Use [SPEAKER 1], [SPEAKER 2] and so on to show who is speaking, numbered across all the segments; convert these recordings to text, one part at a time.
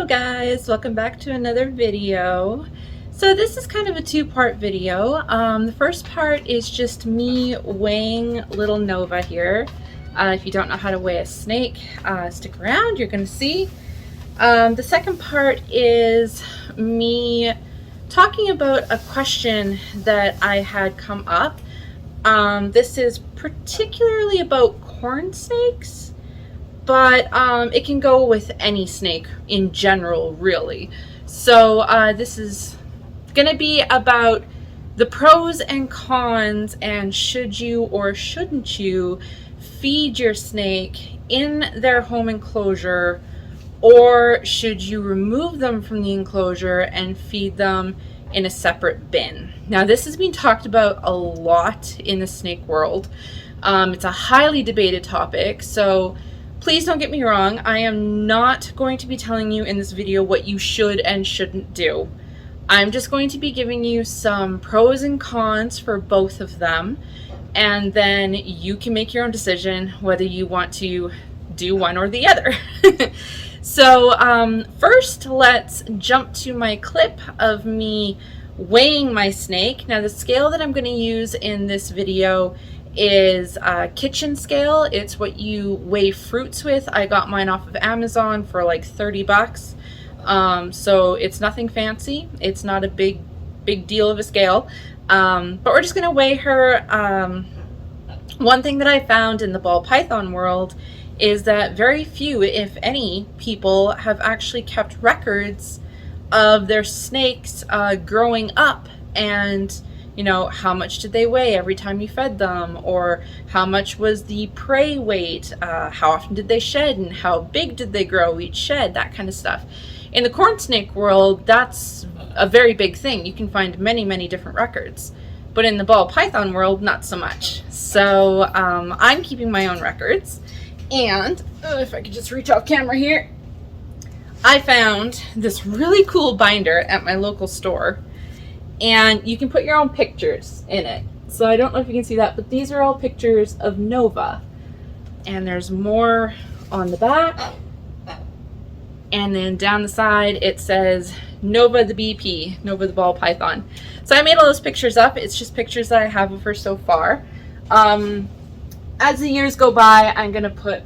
[SPEAKER 1] guys, welcome back to another video. So this is kind of a two-part video. The first part is just me weighing little Nova here. If you don't know how to weigh a snake, stick around, you're gonna see. The second part is me talking about a question that I had come up. This is particularly about corn snakes, but it can go with any snake in general, really. So this is gonna be about the pros and cons, and should you or shouldn't you feed your snake in their home enclosure, or should you remove them from the enclosure and feed them in a separate bin. Now this has been talked about a lot in the snake world. It's a highly debated topic, so please don't get me wrong, I am not going to be telling you in this video what you should and shouldn't do. I'm just going to be giving you some pros and cons for both of them, and then you can make your own decision whether you want to do one or the other. So first, let's jump to my clip of me weighing my snake. Now the scale that I'm going to use in this video is a kitchen scale. It's what you weigh fruits with. I got mine off of Amazon for like 30 bucks. So it's nothing fancy. It's not a big deal of a scale. But we're just gonna weigh her. One thing that I found in the ball python world is that very few, if any, people have actually kept records of their snakes growing up, and you know, how much did they weigh every time you fed them, or how much was the prey weight, how often did they shed, and how big did they grow each shed, that kind of stuff. In the corn snake world, that's a very big thing. You can find many different records. But in the ball python world, not so much. So I'm keeping my own records. And if I could just reach off camera here, I found this really cool binder at my local store. And you can put your own pictures in it. So I don't know if you can see that, but these are all pictures of Nova. And there's more on the back. And then down the side it says Nova the BP, Nova the ball python. So I made all those pictures up. It's just pictures that I have of her so far. As the years go by, I'm gonna put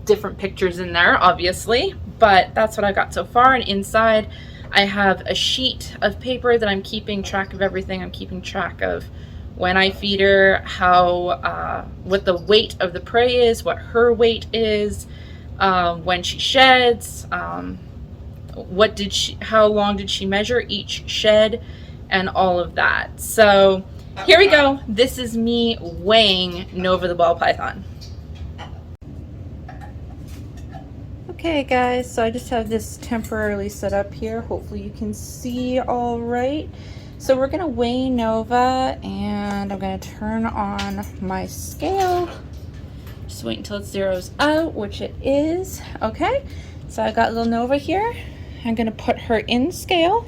[SPEAKER 1] different pictures in there, obviously, but that's what I got so far. And inside I have a sheet of paper that I'm keeping track of everything. I'm keeping track of when I feed her, how what the weight of the prey is, what her weight is, when she sheds, how long did she measure each shed, and all of that. So here we go. This is me weighing Nova the ball python. Okay guys, so I just have this temporarily set up here. Hopefully you can see all right. So we're gonna weigh Nova, and I'm gonna turn on my scale. Just wait until it zeroes out, which it is. Okay, so I got little Nova here. I'm gonna put her in scale.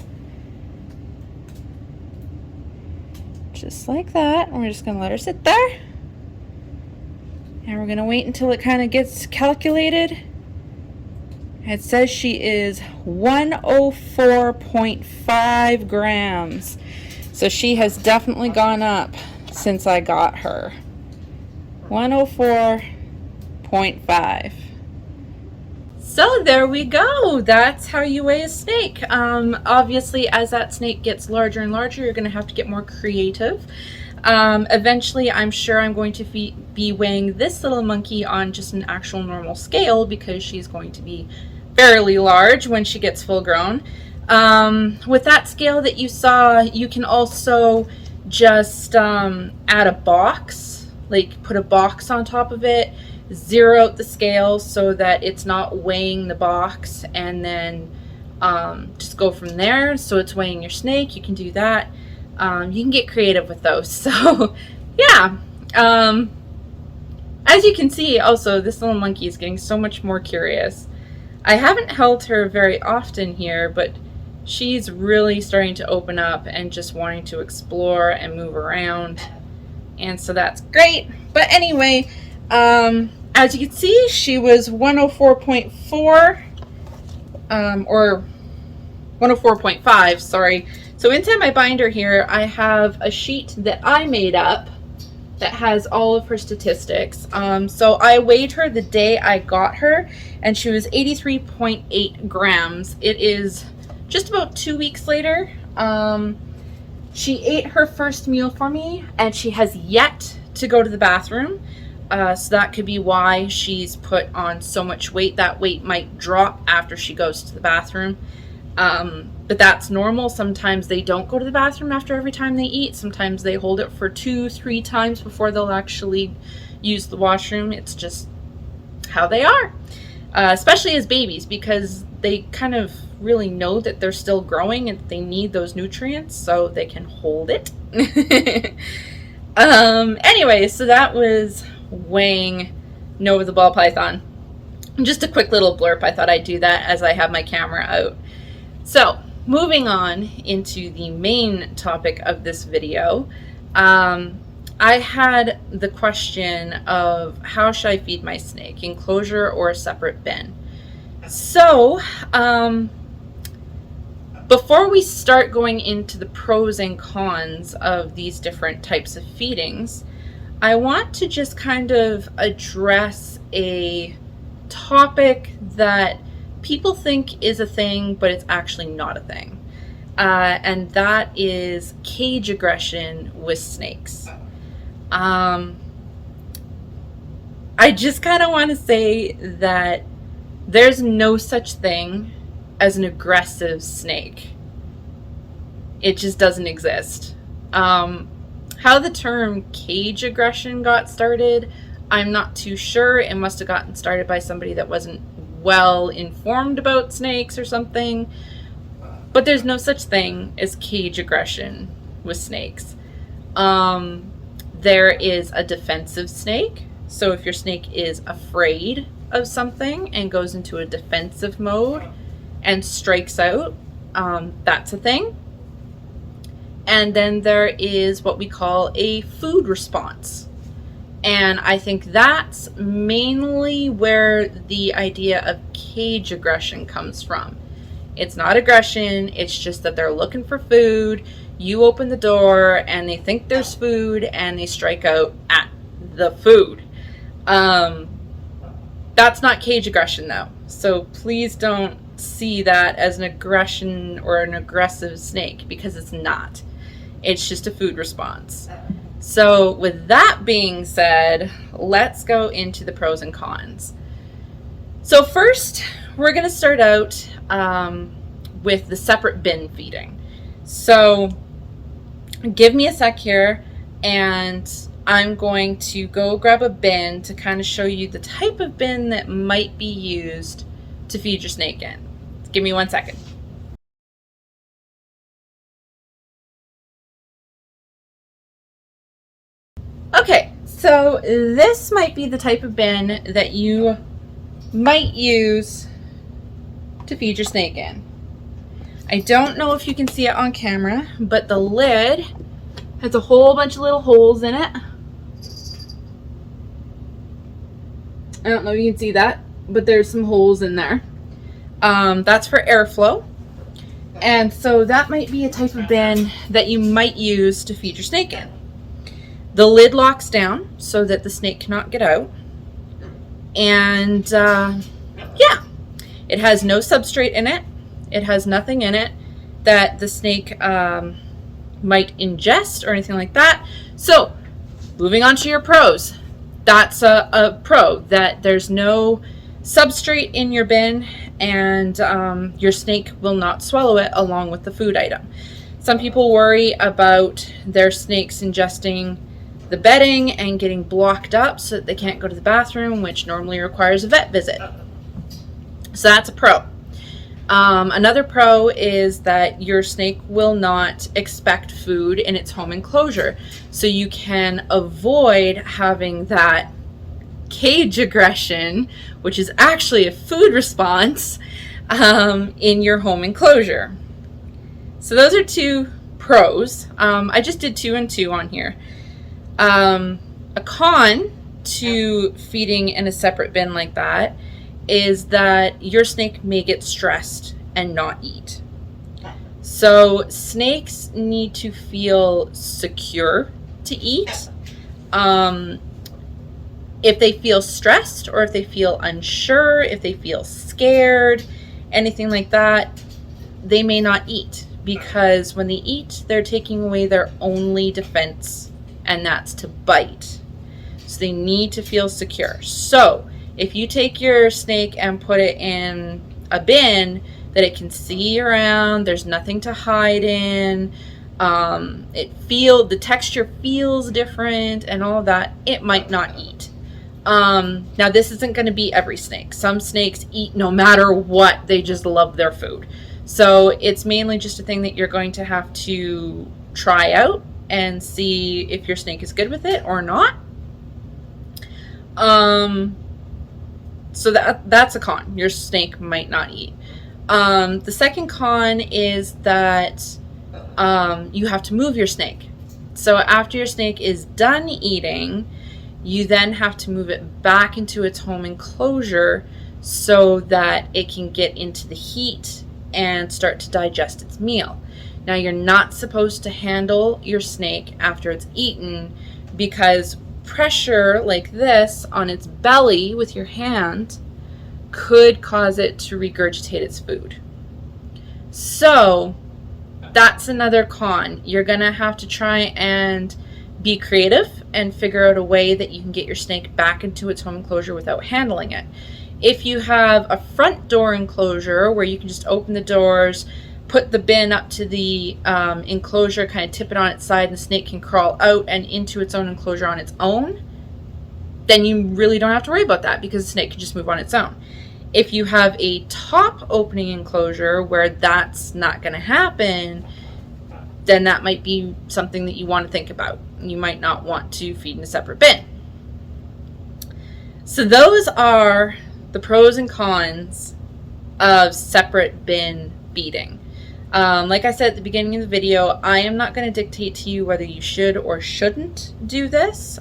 [SPEAKER 1] Just like that. And we're just gonna let her sit there. And we're gonna wait until it kind of gets calculated. It says she is 104.5 grams. So she has definitely gone up since I got her. 104.5. So there we go. That's how you weigh a snake. Obviously, as that snake gets larger and larger, you're going to have to get more creative. Eventually, I'm sure I'm going to be weighing this little monkey on just an actual normal scale, because she's going to be fairly large when she gets full grown. With that scale that you saw, you can also just add a box, like put a box on top of it, zero out the scale so that it's not weighing the box, and then just go from there. So it's weighing your snake. You can do that. You can get creative with those. So yeah, as you can see, also this little monkey is getting so much more curious. I haven't held her very often here, but she's really starting to open up and just wanting to explore and move around, and so that's great. But anyway, as you can see, she was 104.4 or 104.5, sorry. So inside my binder here, I have a sheet that I made up that has all of her statistics. So I weighed her the day I got her, and she was 83.8 grams. It is just about 2 weeks later. She ate her first meal for me, and she has yet to go to the bathroom. So that could be why she's put on so much weight. That weight might drop after she goes to the bathroom. But that's normal. Sometimes they don't go to the bathroom after every time they eat. Sometimes they hold it for 2-3 times before they'll actually use the washroom. It's just how they are, especially as babies, because they kind of really know that they're still growing and they need those nutrients, so they can hold it. Anyway, so that was weighing Nova the ball python. Just a quick little blurb. I thought I'd do that as I have my camera out. So moving on into the main topic of this video, I had the question of how should I feed my snake, enclosure or a separate bin. So before we start going into the pros and cons of these different types of feedings, I want to just kind of address a topic that people think is a thing, but it's actually not a thing. And that is cage aggression with snakes. I just kind of want to say that there's no such thing as an aggressive snake. It just doesn't exist. How the term cage aggression got started, I'm not too sure. It must have gotten started by somebody that wasn't well informed about snakes or something. But there's no such thing as cage aggression with snakes. There is a defensive snake. So if your snake is afraid of something and goes into a defensive mode and strikes out, that's a thing. And then there is what we call a food response. And I think that's mainly where the idea of cage aggression comes from. It's not aggression, it's just that they're looking for food. You open the door and they think there's food and they strike out at the food. That's not cage aggression though. So please don't see that as an aggression or an aggressive snake, because it's not. It's just a food response. So with that being said, let's go into the pros and cons. So first, we're going to start out with the separate bin feeding. So give me a sec here, and I'm going to go grab a bin to kind of show you the type of bin that might be used to feed your snake in. Give me 1 second. Okay, so this might be the type of bin that you might use to feed your snake in. I don't know if you can see it on camera, but the lid has a whole bunch of little holes in it. I don't know if you can see that, but there's some holes in there. That's for airflow. And so that might be a type of bin that you might use to feed your snake in. The lid locks down so that the snake cannot get out. And yeah, it has no substrate in it. It has nothing in it that the snake might ingest or anything like that. So moving on to your pros. That's a pro, that there's no substrate in your bin, and your snake will not swallow it along with the food item. Some people worry about their snakes ingesting the bedding and getting blocked up so that they can't go to the bathroom, which normally requires a vet visit. So that's a pro. Another pro is that your snake will not expect food in its home enclosure, so you can avoid having that cage aggression, which is actually a food response, in your home enclosure. So those are 2 pros. I just did 2 and 2 on here. A con to feeding in a separate bin like that is that your snake may get stressed and not eat. So snakes need to feel secure to eat. If they feel stressed, or if they feel unsure, if they feel scared, anything like that, they may not eat, because when they eat, they're taking away their only defense, and that's to bite. So they need to feel secure. So if you take your snake and put it in a bin that it can see around, there's nothing to hide in, the texture feels different and all of that, it might not eat. Now this isn't going to be every snake. Some snakes eat no matter what. They just love their food. So it's mainly just a thing that you're going to have to try out and see if your snake is good with it or not. So that's a con. Your snake might not eat. The second con is that you have to move your snake. So after your snake is done eating, you then have to move it back into its home enclosure so that it can get into the heat and start to digest its meal. Now, you're not supposed to handle your snake after it's eaten, because pressure like this on its belly with your hand could cause it to regurgitate its food. So that's another con. You're gonna have to try and be creative and figure out a way that you can get your snake back into its home enclosure without handling it. If you have a front door enclosure where you can just open the doors, put the bin up to the enclosure, kind of tip it on its side, and the snake can crawl out and into its own enclosure on its own, then you really don't have to worry about that, because the snake can just move on its own. If you have a top opening enclosure where that's not going to happen, then that might be something that you want to think about. You might not want to feed in a separate bin. So those are the pros and cons of separate bin feeding. Like I said at the beginning of the video, I am not going to dictate to you whether you should or shouldn't do this.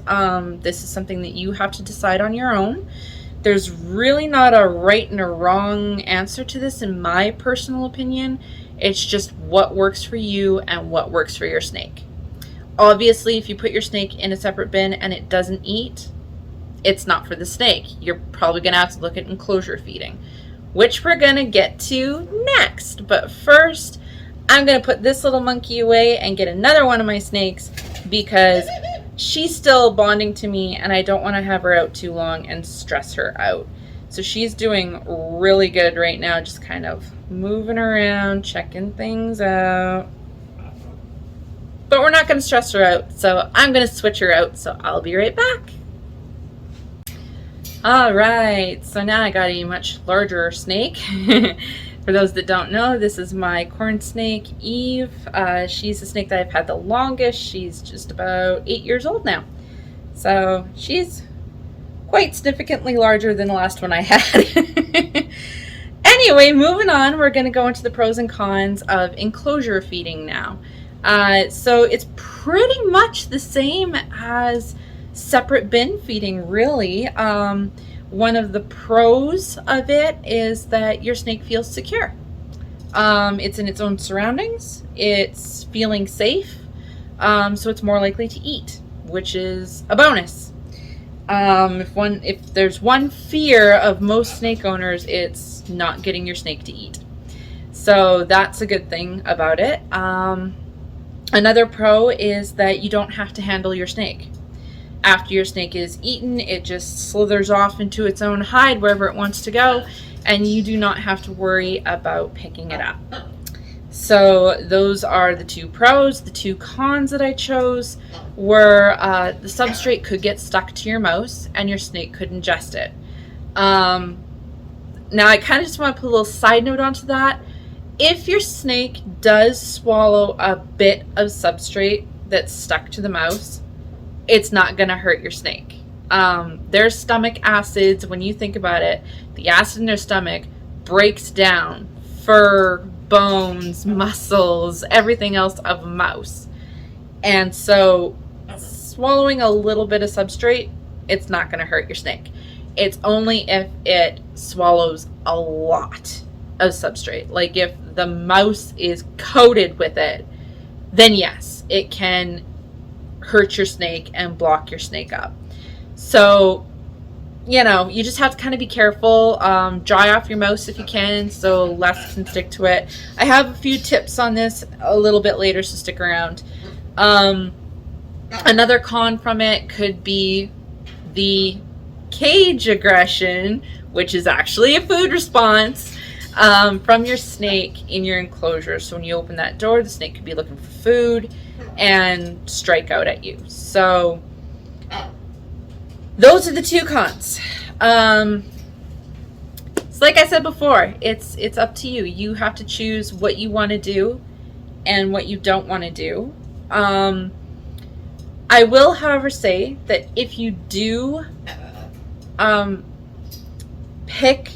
[SPEAKER 1] This is something that you have to decide on your own. There's really not a right and a wrong answer to this, in my personal opinion. It's just what works for you and what works for your snake. Obviously, if you put your snake in a separate bin and it doesn't eat, it's not for the snake. You're probably going to have to look at enclosure feeding, which we're going to get to next. But first, I'm going to put this little monkey away and get another one of my snakes, because she's still bonding to me and I don't want to have her out too long and stress her out. So she's doing really good right now, just kind of moving around, checking things out. But we're not going to stress her out, so I'm going to switch her out, so I'll be right back. Alright, so now I got a much larger snake. For those that don't know, this is my corn snake, Eve. She's the snake that I've had the longest. She's just about 8 years old now. So she's quite significantly larger than the last one I had. Anyway, moving on, we're going to go into the pros and cons of enclosure feeding now. So it's pretty much the same as separate bin feeding, really. One of the pros of it is that your snake feels secure. It's in its own surroundings. It's feeling safe. So it's more likely to eat, which is a bonus. If there's one fear of most snake owners, it's not getting your snake to eat. So that's a good thing about it. Another pro is that you don't have to handle your snake. After your snake is eaten, it just slithers off into its own hide wherever it wants to go, and you do not have to worry about picking it up. So those are the two pros. The two cons that I chose were the substrate could get stuck to your mouse and your snake could ingest it. Now I kind of just want to put a little side note onto that. If your snake does swallow a bit of substrate that's stuck to the mouse, it's not going to hurt your snake. Their stomach acids, when you think about it, the acid in their stomach breaks down fur, bones, muscles, everything else of a mouse. And so swallowing a little bit of substrate, it's not going to hurt your snake. It's only if it swallows a lot of substrate. Like if the mouse is coated with it, then yes, it can hurt your snake and block your snake up. So, you know, you just have to kind of be careful. Dry off your mouse if you can, so less can stick to it. I have a few tips on this a little bit later, so stick around. Another con from it could be the cage aggression, which is actually a food response from your snake in your enclosure. So when you open that door, the snake could be looking for food and strike out at you. So those are the two cons. So like I said before, it's up to you. You have to choose what you want to do and what you don't want to do. I will, however, say that if you do pick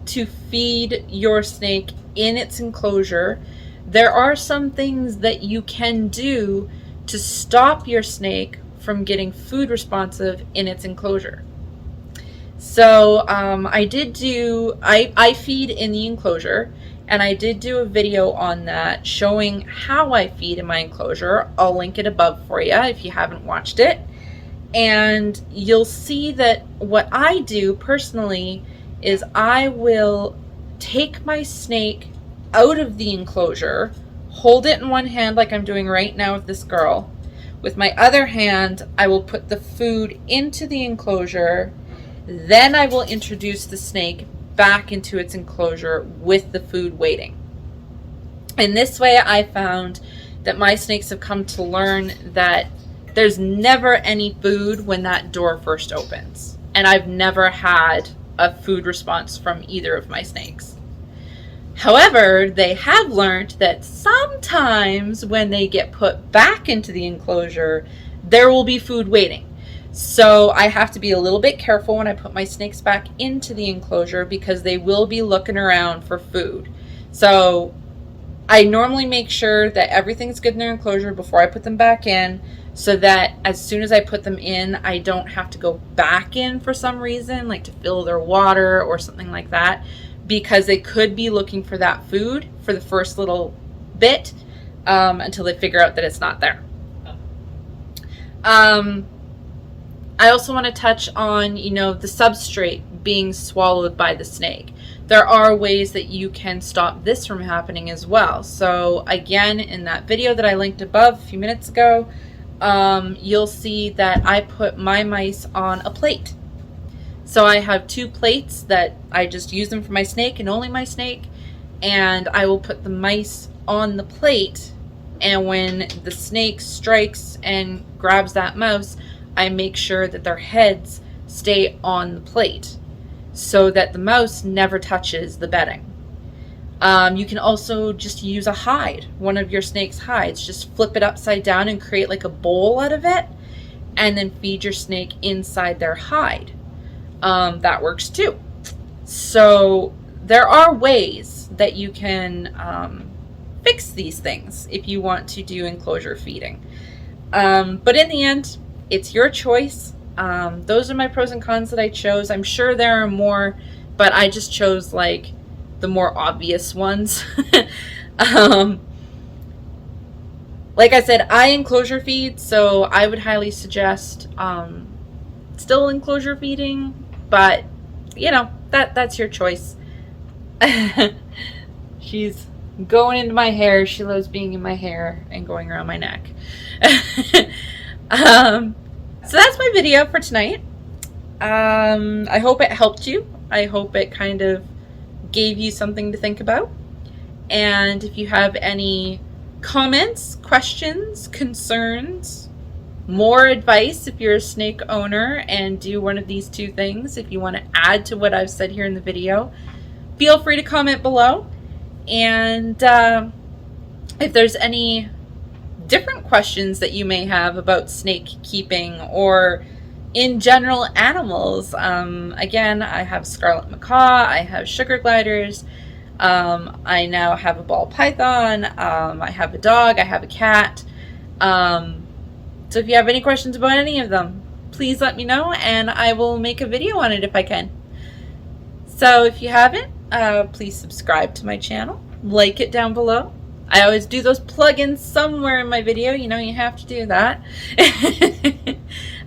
[SPEAKER 1] to feed your snake in its enclosure, there are some things that you can do to stop your snake from getting food responsive in its enclosure. So I feed in the enclosure, and I did do a video on that showing how I feed in my enclosure. I'll link it above for you if you haven't watched it. And you'll see that what I do personally is I will take my snake out of the enclosure, hold it in one hand like I'm doing right now with this girl. With my other hand, I will put the food into the enclosure. Then I will introduce the snake back into its enclosure with the food waiting. And this way I found that my snakes have come to learn that there's never any food when that door first opens. And I've never had a food response from either of my snakes. However, they have learned that sometimes when they get put back into the enclosure, there will be food waiting. So I have to be a little bit careful when I put my snakes back into the enclosure because they will be looking around for food. So I normally make sure that everything's good in their enclosure before I put them back in, so that as soon as I put them in, I don't have to go back in for some reason, like to fill their water or something like that, because they could be looking for that food for the first little bit until they figure out that it's not there. I also want to touch on, the substrate being swallowed by the snake. There are ways that you can stop this from happening as well. So again, in that video that I linked above a few minutes ago, you'll see that I put my mice on a plate. So I have 2 plates that I just use them for my snake and only my snake, and I will put the mice on the plate, and when the snake strikes and grabs that mouse, I make sure that their heads stay on the plate so that the mouse never touches the bedding. You can also just use a hide, one of your snake's hides. Just flip it upside down and create like a bowl out of it, and then feed your snake inside their hide. That works too. So there are ways that you can fix these things if you want to do enclosure feeding. But in the end, it's your choice. Those are my pros and cons that I chose. I'm sure there are more, but I just chose like the more obvious ones. Like I said, I enclosure feed, so I would highly suggest still enclosure feeding, but that's your choice. She's going into my hair. She loves being in my hair and going around my neck. So that's my video for tonight. I hope it helped you. I hope it kind of gave you something to think about. And if you have any comments, questions, concerns, more advice if you're a snake owner and do one of these 2 things, if you want to add to what I've said here in the video, feel free to comment below. And if there's any different questions that you may have about snake keeping or in general animals, again, I have scarlet macaw, I have sugar gliders, I now have a ball python, I have a dog, I have a cat. So if you have any questions about any of them, please let me know and I will make a video on it if I can. So if you haven't, please subscribe to my channel like it down below. I always do those plugins somewhere in my video. You know, you have to do that.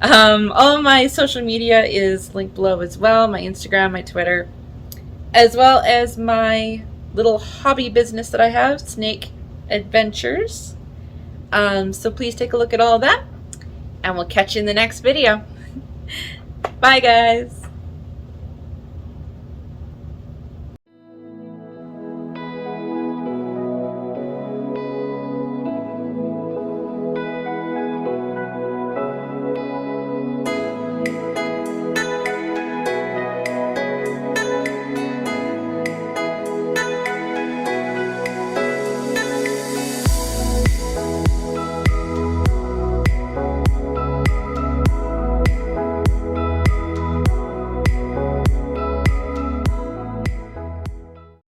[SPEAKER 1] All my social media is linked below as well. My Instagram, my Twitter, as well as my little hobby business that I have, Snake Adventures. So please take a look at all that, and we'll catch you in the next video. Bye, guys.